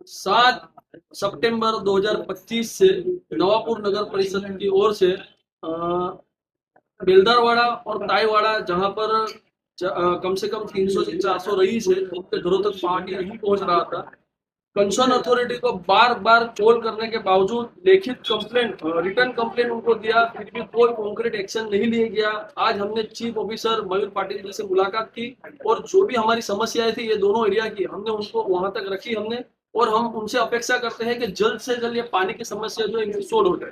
7 सितंबर 2025 से नवापुर नगर परिषद की ओर से बेलदारवाड़ा और ताईवाड़ा जहां पर कम से कम 300 से 400 रईस है, उनके घरों तक पानी नहीं पहुंच रहा था। कंसर्न अथॉरिटी को बार बार कॉल करने के बावजूद लिखित कंप्लेंट, रिटर्न कंप्लेंट उनको दिया, फिर भी कोई कॉन्क्रीट एक्शन नहीं लिया गया। आज हमने चीफ ऑफिसर मयूर पाटिल जी से मुलाकात की और जो भी हमारी समस्याएं थी ये दोनों एरिया की, हमने उनको वहां तक रखी हमने, और हम उनसे अपेक्षा करते हैं कि जल्द से जल्द ये पानी की समस्या जो है सोल्व हो जाए।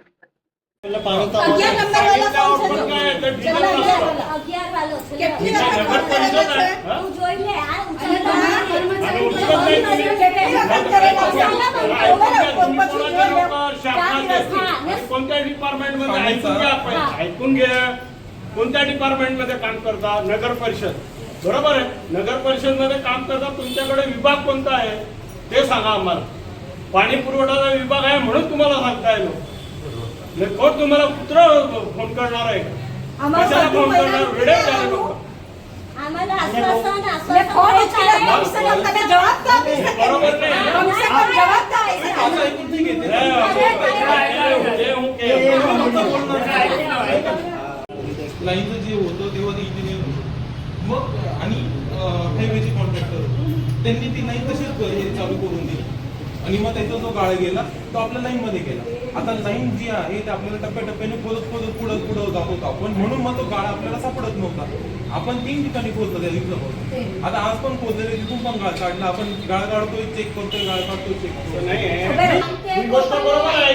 कोणत्या डिपार्टमेंट मध्ये ऐकून घ्या, कोणत्या डिपार्टमेंट मध्ये काम करता? नगर परिषद, बरोबर आहे। नगर परिषद मध्ये काम करता, तुमच्याकडे विभाग कोणता आहे ते सांगा आम्हाला। पाणी पुरवठाचा विभाग आहे म्हणून तुम्हाला सांगता येईल। कोण तुम्हाला कुत्र फोन करणार आहे? कशाला फोन करणार? वेळे झाले लोक। आम्हाला आश्वासन फोन जवाब बरोबर नाही। लाईनचं जे होतं तेव्हा ते इंजिनियर मग आणि हायवेचे कॉन्ट्रॅक्टर त्यांनी ती लाईन तशीच चालू करून दिली आणि मग त्याचा जो गाळ गेला तो आपल्या लाईन मध्ये गेला। आता लाईन जी आहे ते आपल्याला टप्प्याटप्प्याने पुढं जात होता आपण, म्हणून मग तो गाळ आपल्याला सापडत नव्हता। आपण 3 ठिकाणी खोदलं त्या दिवसापासून, आता आज पण खोदलेले तिथून पण गाळ काढला आपण। गाळ काढतोय, चेक करतोय, गाळ काढतोय, चेक करतोय। नाही ही गोष्ट बरोबर आहे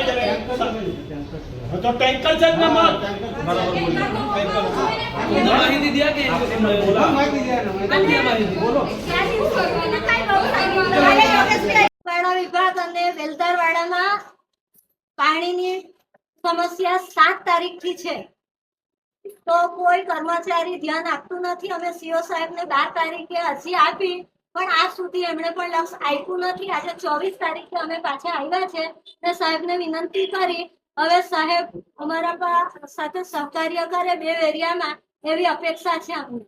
तो टँकरचा ना मग माहिती द्या की विभाग અને વેલદારવાડામાં પાણીની સમસ્યા 7 તારીખથી છે, તો કોઈ કર્મચારી ધ્યાન આપતું નથી। અમે સીઓ સાહેબને 12 તારીખે અરજી આપી પણ આજ સુધી એમણે પણ લક્ષ આપ્યું નથી। આજે 24 તારીખે અમે પાછા આવ્યા છે ને સાહેબને વિનંતી કરી, હવે સાહેબ અમારા સાથે સહકાર્ય કરે 2 એરિયામાં, એવી અપેક્ષા છે અમને।